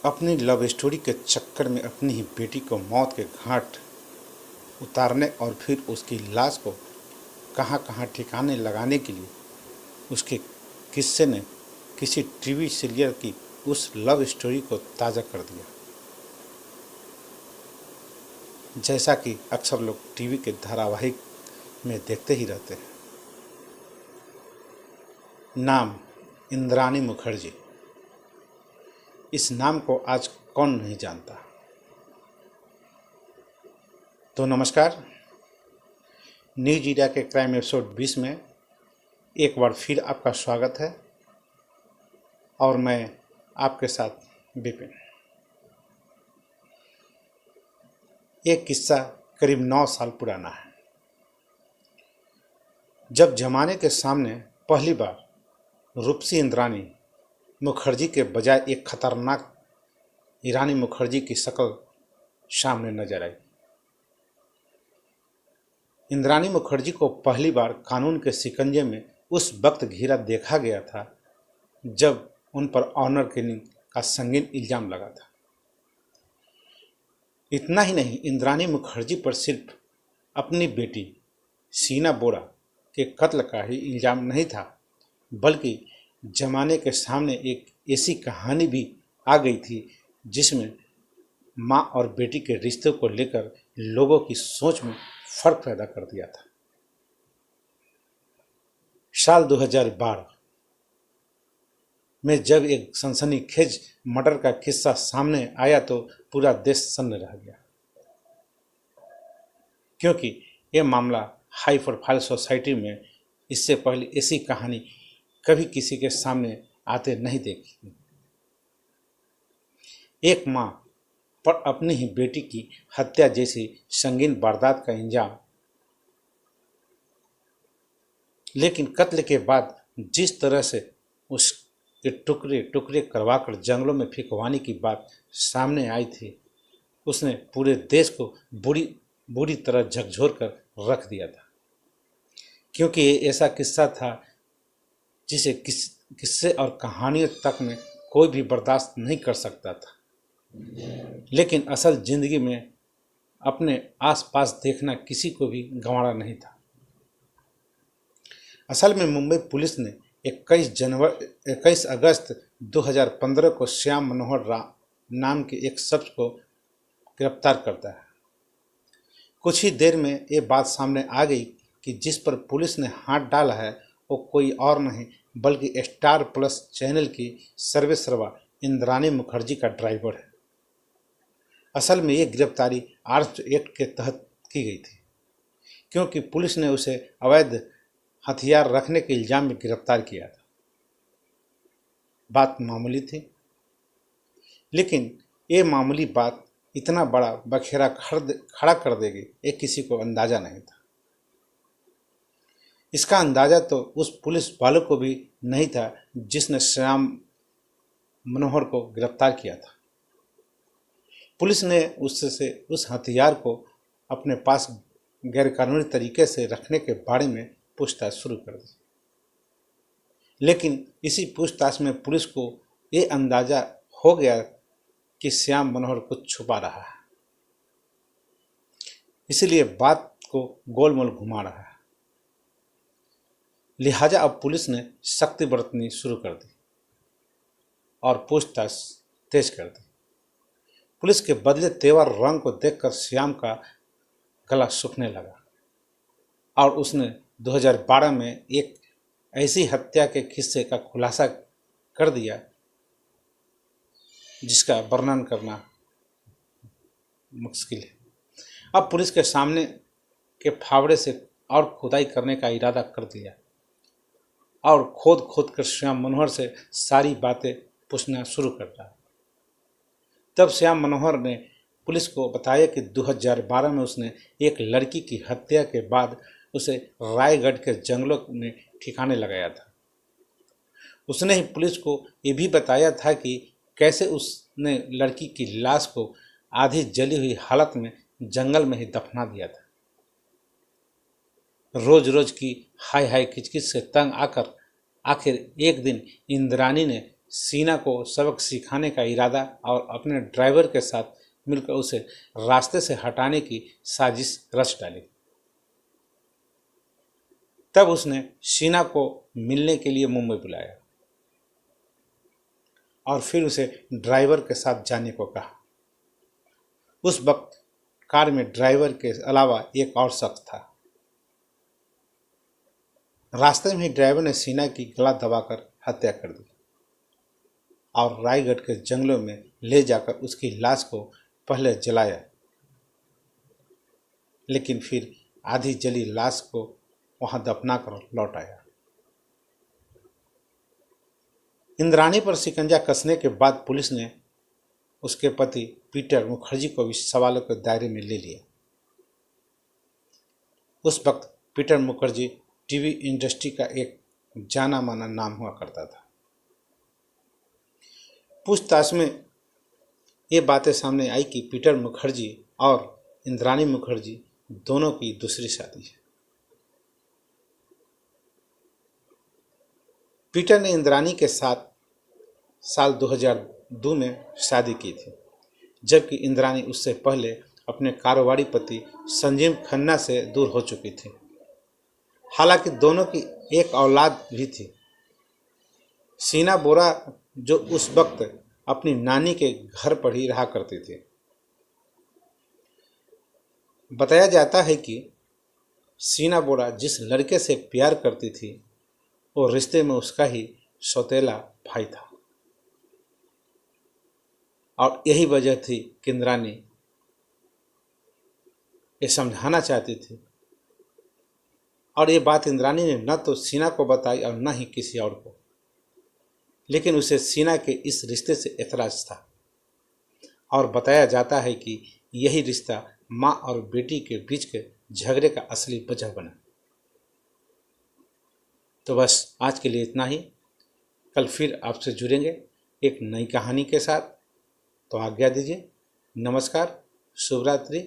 अपनी love story के चक्कर में अपनी ही बेटी को मौत के घाट उतारने और फिर उसकी लाश को कहां कहां ठिकाने लगाने के लिए उसके किस्से ने किसी टीवी सीरियल की उस लव स्टोरी को ताज़ा कर दिया। जैसा कि अक्सर लोग टीवी के धारावाहिक में देखते ही रहते हैं। नाम इंद्राणी मुखर्जी। इस नाम को आज कौन नहीं जानता। तो नमस्कार, न्यूज इंडिया के क्राइम एपिसोड 20 में एक बार फिर आपका स्वागत है और मैं आपके साथ विपिन। एक किस्सा करीब 9 साल पुराना है, जब जमाने के सामने पहली बार रूपसी इंद्राणी मुखर्जी के बजाय एक खतरनाक ईरानी मुखर्जी की शक्ल सामने नजर आई। इंद्राणी मुखर्जी को पहली बार कानून के शिकंजे में उस वक्त घिरा देखा गया था जब उन पर ऑनर किलिंग का संगीन इल्जाम लगा था। इतना ही नहीं, इंद्राणी मुखर्जी पर सिर्फ अपनी बेटी शीना बोरा के कत्ल का ही इल्जाम नहीं था, बल्कि जमाने के सामने एक ऐसी कहानी भी आ गई थी जिसमें माँ और बेटी के रिश्ते को लेकर लोगों की सोच में फर्क पैदा कर दिया था। साल 2012 में जब एक सनसनीखेज मर्डर का किस्सा सामने आया तो पूरा देश सन्न रह गया, क्योंकि यह मामला हाई प्रोफाइल सोसाइटी में इससे पहले ऐसी कहानी कभी किसी के सामने आते नहीं देखी। एक मां पर अपनी ही बेटी की हत्या जैसी संगीन वारदात का इल्जाम, लेकिन कत्ल के बाद जिस तरह से उसके टुकड़े टुकड़े करवाकर जंगलों में फेंकवाने की बात सामने आई थी, उसने पूरे देश को बुरी तरह झकझोर कर रख दिया था, क्योंकि ये ऐसा किस्सा था जिसे किस्से और कहानियों तक में कोई भी बर्दाश्त नहीं कर सकता था। लेकिन असल जिंदगी में अपने आसपास देखना किसी को भी गंवारा नहीं था। असल में मुंबई पुलिस ने 21 अगस्त 2015 को श्याम मनोहर नाम के एक शख्स को गिरफ्तार करता है। कुछ ही देर में ये बात सामने आ गई कि जिस पर पुलिस ने हाथ डाला है वो कोई और नहीं बल्कि स्टार प्लस चैनल की सर्वेसर्वा इंद्राणी मुखर्जी का ड्राइवर है। असल में ये गिरफ्तारी आर्म्स एक्ट के तहत की गई थी, क्योंकि पुलिस ने उसे अवैध हथियार रखने के इल्जाम में गिरफ्तार किया था। बात मामूली थी, लेकिन ये मामूली बात इतना बड़ा बखेड़ा खड़ा कर देगी ये किसी को अंदाजा नहीं था। इसका अंदाजा तो उस पुलिस वालों को भी नहीं था जिसने श्याम मनोहर को गिरफ्तार किया था। पुलिस ने उससे उस हथियार को अपने पास गैरकानूनी तरीके से रखने के बारे में पूछताछ शुरू कर दी, लेकिन इसी पूछताछ में पुलिस को ये अंदाजा हो गया कि श्याम मनोहर कुछ छुपा रहा है, इसलिए बात को गोलमोल घुमा रहा है। लिहाजा अब पुलिस ने सख्ती बरतनी शुरू कर दी और पूछताछ तेज कर दी। पुलिस के बदले तेवर रंग को देखकर श्याम का गला सूखने लगा और उसने 2012 में एक ऐसी हत्या के किस्से का खुलासा कर दिया जिसका वर्णन करना मुश्किल है। अब पुलिस के सामने के फावड़े से और खुदाई करने का इरादा कर दिया और खोद कर श्याम मनोहर से सारी बातें पूछना शुरू कर दिया। तब श्याम मनोहर ने पुलिस को बताया कि 2012 में उसने एक लड़की की हत्या के बाद उसे रायगढ़ के जंगलों में ठिकाने लगाया था। उसने ही पुलिस को ये भी बताया था कि कैसे उसने लड़की की लाश को आधी जली हुई हालत में जंगल में ही दफना दिया था। रोज रोज की हाय हाय किचकिच से तंग आकर आखिर एक दिन इंद्राणी ने सीना को सबक सिखाने का इरादा और अपने ड्राइवर के साथ मिलकर उसे रास्ते से हटाने की साजिश रच डाली। तब उसने शीना को मिलने के लिए मुंबई बुलाया और फिर उसे ड्राइवर के साथ जाने को कहा। उस वक्त कार में ड्राइवर के अलावा एक और शख्स था। रास्ते में ही ड्राइवर ने शीना की गला दबाकर हत्या कर दी और रायगढ़ के जंगलों में ले जाकर उसकी लाश को पहले जलाया, लेकिन फिर आधी जली लाश को वहां दफना कर लौट आया। इंद्राणी पर शिकंजा कसने के बाद पुलिस ने उसके पति पीटर मुखर्जी को भी सवालों के दायरे में ले लिया। उस वक्त पीटर मुखर्जी टीवी इंडस्ट्री का एक जाना माना नाम हुआ करता था। पूछताछ में ये बातें सामने आई कि पीटर मुखर्जी और इंद्राणी मुखर्जी दोनों की दूसरी शादी है। पीटर ने इंद्राणी के साथ साल 2002 में शादी की थी, जबकि इंद्राणी उससे पहले अपने कारोबारी पति संजीव खन्ना से दूर हो चुकी थी। हालांकि दोनों की एक औलाद भी थी, शीना बोरा, जो उस वक्त अपनी नानी के घर पर ही रहा करती थी। बताया जाता है कि शीना बोरा जिस लड़के से प्यार करती थी वो रिश्ते में उसका ही सौतेला भाई था और यही वजह थी कि इंद्राणी ये समझाना चाहती थी और ये बात इंद्राणी ने न तो शीना को बताई और न ही किसी और को, लेकिन उसे शीना के इस रिश्ते से ऐतराज था और बताया जाता है कि यही रिश्ता माँ और बेटी के बीच के झगड़े का असली वजह बना। तो बस आज के लिए इतना ही। कल फिर आपसे जुड़ेंगे एक नई कहानी के साथ। तो आज्ञा दीजिए। नमस्कार, शुभ रात्रि।